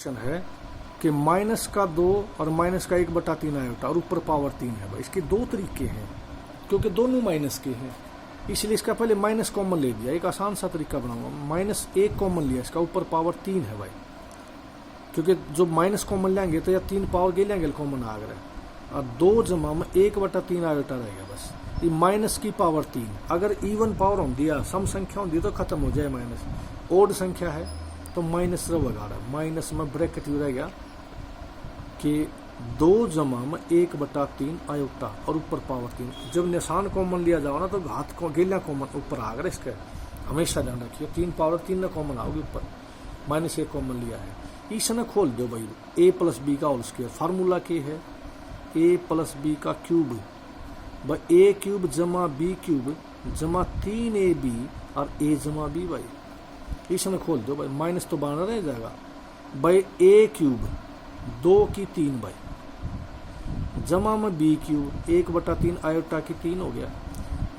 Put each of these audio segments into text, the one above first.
Question है कि minus का 2 और माइनस का 1/3 आयोटा और ऊपर पावर 3 है भाई। इसके दो तरीके हैं क्योंकि दोनों माइनस के हैं, इसलिए इसका पहले माइनस कॉमन ले लिया। एक आसान सा तरीका बनाऊंगा, -1 कॉमन लिया, इसका ऊपर पावर 3 है भाई, क्योंकि जो माइनस कॉमन लेंगे तो या 3 पावर गे लेंगे कॉमन आ गया, और 2 जमा में 1/3 आयोटा रहेगा बस। ये माइनस की पावर 3, अगर इवन पावर हों दिया सम संख्या होंगी तो खत्म हो जाए माइनस, ओड संख्या है तो माइनस रहा है, माइनस में ब्रैकेट रह गया कि 2 जमा में 1/3 आयोटा और ऊपर पावर 3। जब निशान कॉमन लिया जाओ ना तो घात को गेलिया कॉमन ऊपर आ गया, इसका हमेशा ध्यान रखिए। 3 पावर 3 ना कॉमन आओगे ऊपर, -1 कॉमन लिया है। इसने खोल दो भाई a+b का होल स्क्वायर, फार्मूला क्या है a+b का क्यूब, भाई a³ जमा b³ जमा 3ab और a जमा b भाई। इसने खोल दो भाई, माइनस तो बाहर रह जाएगा भाई, a³ 2 की 3 भाई जमा में b³ 1/3 आयोटा की 3 हो गया,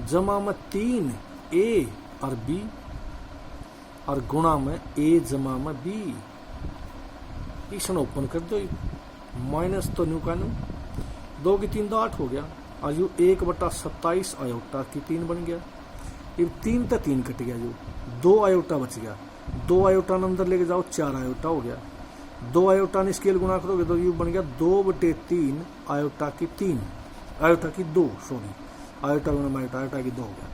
जमा में 3 a और b और गुणा में a जमा में b। इसने ओपन कर दो, माइनस तो न्यू का न्यू, 2 की 3 तो 8 हो गया, और यू 1/27 आयोटा की 3 बन गया। ये 3 तो 3 कट गया, जो 2 आयोटा बच गया, 2 आयोटा अंदर लेके जाओ 4 आयोटा हो गया, 2 आयोटा ने स्केल गुणा करोगे तो यू बन गया 2/3 आयोटा की 3 आयोटा की 2 सॉरी आयोटा गुणा आयोटा आयोटा की 2 हो गया।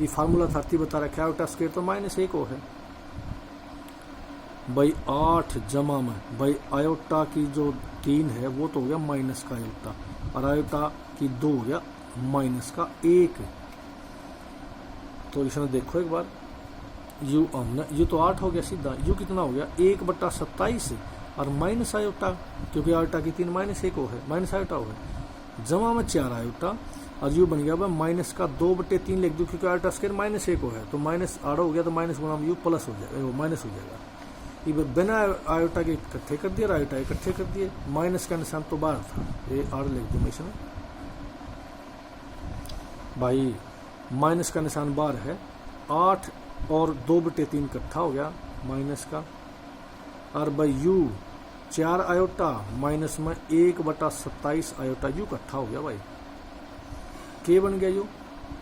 ये फार्मूला 30 बता रखा है, आयोटा स्केल तो -1 हो है भाई। 8 जमा में भाई आयोटा की जो 3 है वो तो हो गया माइनस का आयोटा, और आयोटा की 2 हो गया माइनस का 1। तो इसमें देखो एक बार, यू हमने यू तो 8 हो गया सीधा, यू कितना हो गया 1/27 और माइनस आयोटा, क्योंकि आयोटा की 3 -1 हो है, माइनस आयोटा हो है, जमा में 4 आयोटा, और यू बन गया भाई माइनस का 2/3 लिख दो, क्योंकि आयोटा स्क्वायर -1 हो है, तो माइनस 8 हो गया, तो माइनस गुणा में यू प्लस हो जाएगा, माइनस हो जाएगा। ये बिना आयोटा के इकट्ठे कर दिए, आयोटा इकट्ठे कर दिए, माइनस का निशान तो बाहर था, ये 8 लिख दो इसमें भाई, माइनस का निशान बाहर है, 8 और 2/3 इकट्ठा हो गया माइनस का, और भाई यू 4 आयोटा माइनस में 1/27 आयोटा यू इकट्ठा हो गया भाई, के बन गया यू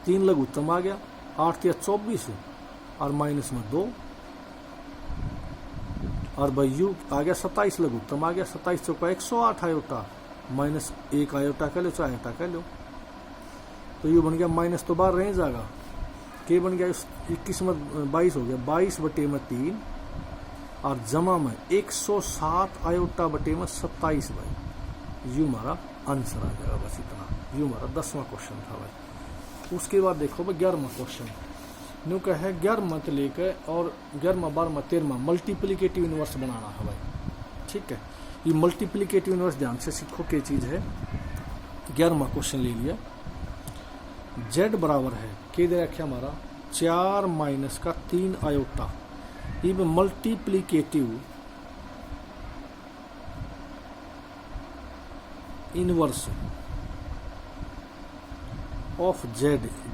3 लघुत्तम आ गया, 8 या 24 और माइनस में 2, और भाई यू आ गया 27 लघुत्तम आ गया, 27 चौका 108 आयोटा माइनस 1 आयोटा कह लो, चाहे आयोटा कह लो, तो यू बन गया माइनस तो बाहर रह जाएगा, के बन गया 21 में 22 हो गया, 22/3 और जमा में 107 आयोटा बटे में 27 भाई, यू हमारा आंसर आ जाएगा बस इतना। यू हमारा 10वां क्वेश्चन था भाई। उसके बाद देखो भाई 11वां क्वेश्चन न्यू का है, 11वां से लेकर और 11वां 12वां 13वां मल्टीप्लिकेटिव इनवर्स बनाना है भाई, ठीक है। ये मल्टीप्लिकेटिव इनवर्स ध्यान से सीखो क्या चीज़ है। 11वां क्वेश्चन ले लिया, z बराबर है के दे रखा हमारा 4 माइनस का 3 आयोटा, ये मल्टीप्लिकेटिव इनवर्स ऑफ z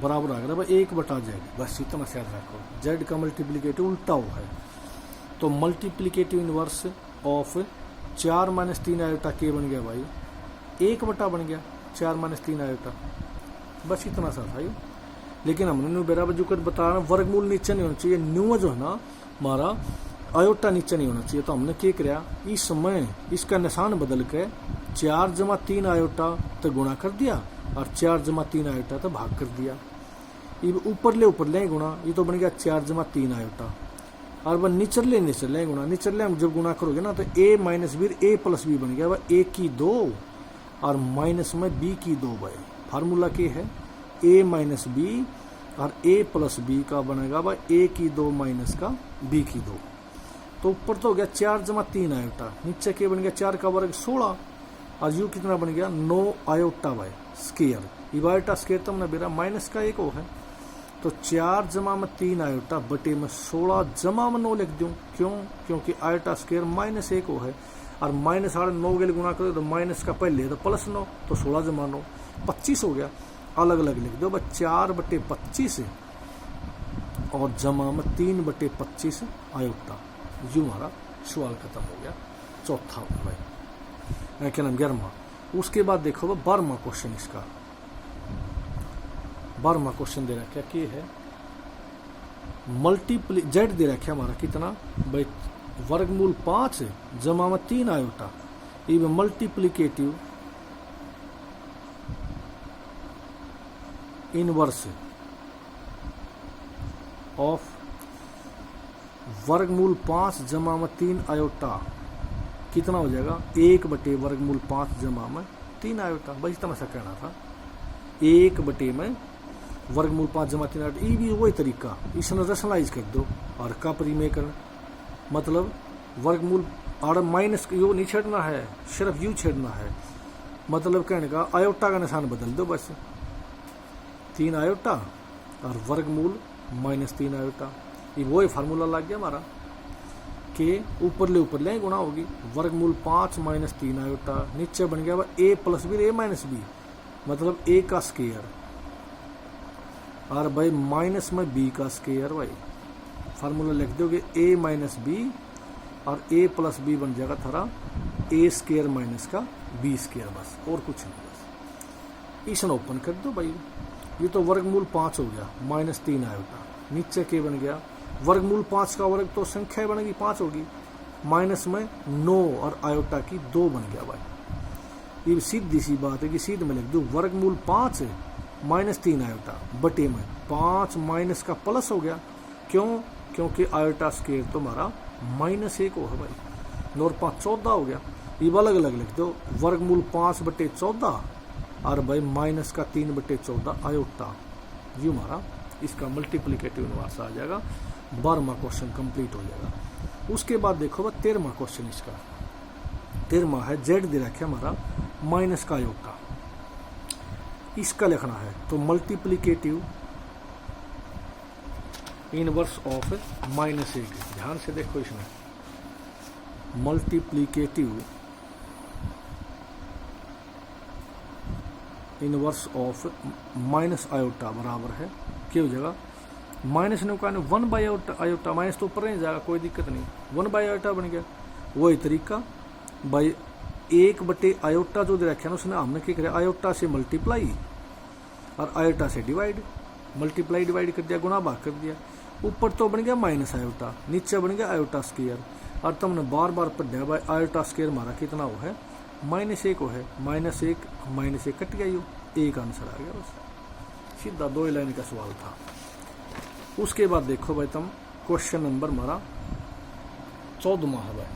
बराबर आ गया भाई 1/z, बस इतना ख्याल रखो, z का मल्टीप्लिकेटिव उल्टा हुआ है, तो multiplicative inverse of 4 minus 3 iota के बन गया भाई 1 बन गया 4 - 3 आयोटा, बस इतना सा था ये। लेकिन हमने न्यू बराबर जो कर बता रहा वर्गमूल नीचे नहीं होना चाहिए, न्यू जो है ना हमारा आयोटा नीचे नहीं होना चाहिए, तो हमने क्या किया इस समय इसका निशान बदल के 4 जमा 3 आयोटा तो गुणा कर दिया, और 4 जमा 3 आयोटा तो भाग कर दिया, ये ऊपर ले गुणा, ये तो बन गया 4 जमा 3 आयोटा, और वह नीचर ले गुणा, नीचर ले जब गुणा करोगे ना तो a माइनस b a+b बन गया वह a की 2 और माइनस में b की 2 भाई। फार्मूला क्या है a माइनस b और a+b का बनेगा भाई a की 2 माइनस का b की 2, तो ऊपर तो हो गया 4 जमा 3 आयोटा, नीचे क्या बन गया 4 का वर्ग 16, और यू कितना बन गया 9 आयोटा भाई स्केयर, इवायोटा स्केयर तो हमने बेरा माइनस का 1 है, तो 4 जमा में 3 आयोटा बटे में 16 जमा में 9 लिख दूं, क्यों क्योंकि आयोटा स्केयर -1 है, और माइनस 9 के लिए गुणा करो तो माइनस का पहले तो +9, तो 16 जमा 9 25 हो गया, अलग अलग लिख दो बस 4/25 और जमा में 3/25 आयोटा, यूं हमारा सवाल खत्म हो गया। चौथा होगा भाई, क्या नाम 11वां। उसके बाद देखो भाई 12वां क्वेश्चन, इसका 12वां क्वेश्चन दे रखा क्या है, मल्टीप्ली जेड दे रखा हमारा कितना भाई, वर्गमूल 5 जमा में 3 आयोटा, ये मल्टीप्लीकेटिव इनवर्स ऑफ वर्गमूल 5 जमा में 3 आयोटा कितना हो जाएगा, 1 बटे वर्गमूल 5 जमा में 3 आयोटा। बस इतना सा कहना था, 1 बटे में वर्गमूल 5 जमा 3 आयोटा। ये भी वही तरीका, इसने रैशनलाइज कर दो और का परिमेयकरण, मतलब वर्गमूल और माइनस यो नहीं छेड़ना है, सिर्फ यू छेड़ना है, मतलब कहने का आयोटा का निशान बदल दो बस, 3 आयोटा और वर्गमूल -3 आयोटा। ये वही फार्मूला लग गया हमारा कि ऊपर ले गुणा होगी, वर्गमूल 5 -3 आयोटा, नीचे बन गया a plus B a minus B, मतलब a का स्क्वायर और भाई माइनस में b का स्क्वायर। भाई फार्मूला लिख दोगे a माइनस बी और a प्लस बी बन जाएगा थारा a स्क्वायर माइनस का b स्क्वायर, बस और कुछ नहीं। बस इसे ओपन कर दो भाई, ये तो वर्गमूल 5 हो गया -3 आयोटा, नीचे के बन गया वर्गमूल 5 का वर्ग तो संख्या बनेगी 5 होगी, माइनस में 9 और आयोटा की 2 बन गया। भाई ये सीधी सी बात है कि सीध में लिख दो वर्गमूल 5 -3 आयोटा बटे में 5 माइनस का प्लस हो गया, क्यों, क्योंकि आयोटा स्क्वायर तो हमारा -1 हो है भाई, और 5 14 हो गया। ये अलग अलग लिख दो, वर्गमूल 5 बटे 14 और भाई माइनस का 3 बटे 14 आयोटा, ये हमारा इसका मल्टीप्लिकेटिव इनवर्स आ जाएगा। 12वां क्वेश्चन कंप्लीट हो जाएगा। उसके बाद देखो 13वां क्वेश्चन, इसका 13वां है, जेड दे रखा है हमारा माइनस का आयोटा, इसका लिखना है तो मल्टीप्लिकेटिव इनवर्स ऑफ -1। ध्यान से देखो इसमें, multiplicative inverse of minus iota बराबर है क्या हो जाएगा, माइनस ने कहना 1 बाई आयोटा, माइनस तो ऊपर नहीं जाएगा, कोई दिक्कत नहीं, 1 बाई आयोटा बन गया। वही तरीका भाई 1 बटे आयोटा जो दे रखे ना, उसने हमने क्या किया, आयोटा से मल्टीप्लाई और आयोटा से डिवाइड, मल्टीप्लाई डिवाइड कर दिया, गुणा भाग कर दिया, ऊपर तो बन गया माइनस आयोटा, नीचे बन गया आयोटा स्क्वायर, और तुमने बार बार पढ़ा भाई आयोटा स्क्वायर हमारा कितना हो है, -1 हो है, -1 कट गया, यो एक आंसर आ गया, बस सीधा 2 लाइन का सवाल था। उसके बाद देखो भाई तुम क्वेश्चन नंबर हमारा 14वां है भाई,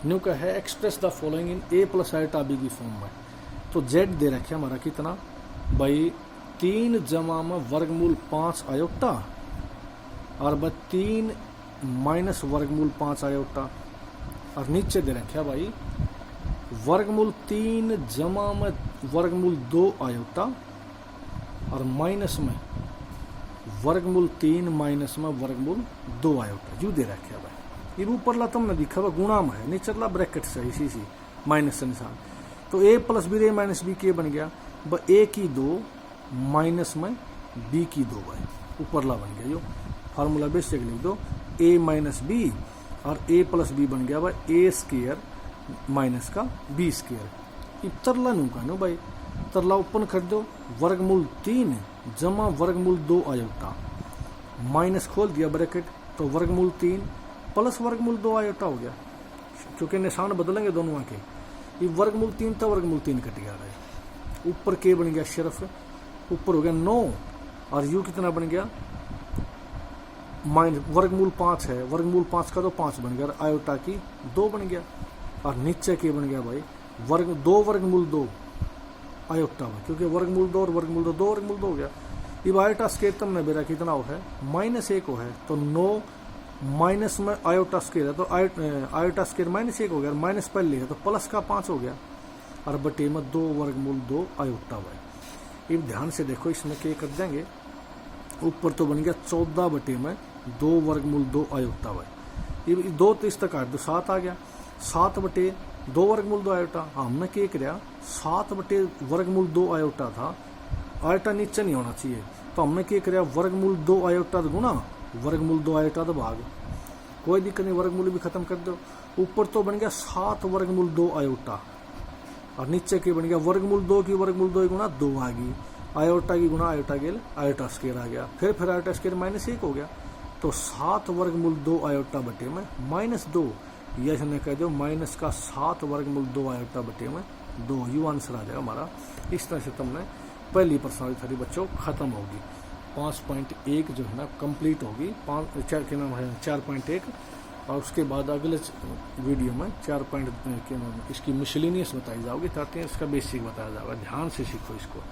न्यू का है express the following in a plus iota b की फॉर्म में। तो z दे रखे हमारा कितना भाई, 3 जमा में वर्गमूल 5 आयोटा और भाई 3 माइनस वर्गमूल 5 आयोटा, और नीचे दे रखे भाई वर्गमूल 3 जमा में वर्गमूल 2 आयोटा और माइनस में वर्गमूल 3 माइनस में वर्गमूल 2 आयोटा, यू दे रखे भाई। ये ऊपरला तुमने दिखा हुआ गुणा में है, नीचला ब्रैकेट से इसी माइनस से निशान, तो a plus B a minus B के बन गया, a की 2 माइनस में b की 2 भाई, ऊपरला बन गया, यो फार्मूला बेसिक लिख दो, a माइनस बी और a प्लस बी बन गया भाई a स्क्वायर माइनस का b स्क्वायर। तरला नू का नो भाई, तरला ओपन कर दो, वर्गमूल 3 जमा वर्गमूल 2 आयोटा, माइनस खोल दिया ब्रैकेट, तो वर्गमूल 3 प्लस वर्गमूल 2 आयोटा हो गया, क्योंकि निशान बदलेंगे दोनों के, ये वर्गमूल 3 था, वर्गमूल 3 कट गया है, ऊपर के बन गया सिर्फ, ऊपर हो गया 9 और यू कितना बन गया, वर्गमूल 5 है, वर्गमूल 5 का तो 5 बन गया, आयोटा की 2 बन गया, और नीचे के बन गया भाई 2 वर्गमूल 2 आयोटा में, क्योंकि वर्गमूल 2 और वर्गमूल 2 वर्गमूल 2 हो गया। अब आयोटा स्क्वायर तुमने मेरा कितना हो है, -1 हो है, तो 9 माइनस में आयोटा स्क्वायर है, तो आयोटा स्क्वायर -1 हो गया, माइनस पहले है तो प्लस का 5 हो गया, और बटे में 2 वर्गमूल 2 आयोटा भाई। अब ध्यान से देखो इसमें क्या कर देंगे, ऊपर तो बन गया 14 बटे में 2 वर्गमूल 2 आयोटा भाई, ये 2 तो इस तक काट दो, 7 आ गया, 7 बटे 2 वर्गमूल 2 आयोटा, हमने क्या किया 7 बटे वर्गमूल 2 आयोटा था, आयोटा नीचे नहीं होना चाहिए, तो हमने क्या किया वर्गमूल 2 आयोटा गुणा वर्गमूल 2 आयोटा तो भाग, कोई दिक्कत नहीं, वर्गमूल भी खत्म कर दो। ऊपर तो बन गया 7 वर्गमूल 2 आयोटा, और नीचे की बन गया वर्गमूल 2 की वर्गमूल 2 गुना 2 आ गई, आयोटा की गुना आयोटा गेल आयोटा स्केयर आ गया, फिर आयोटा स्केयर -1 हो गया। तो 7 वर्गमूल 2 आयोटा बटे में -2, यह हमने कह दो माइनस का 7 वर्गमूल 2 आयोटा बटे में 2, यू आंसर आ जाएगा हमारा। इस तरह से तुमने पहली प्रश्नावली थोड़ी बच्चों खत्म होगी। 5.1 जो है ना कंप्लीट होगी, 4.1, और उसके बाद अगले वीडियो में 4. इसकी मिसलिनियस बताई जाओगी, ताकि इसका बेसिक बताया जाएगा। ध्यान से सीखो इसको।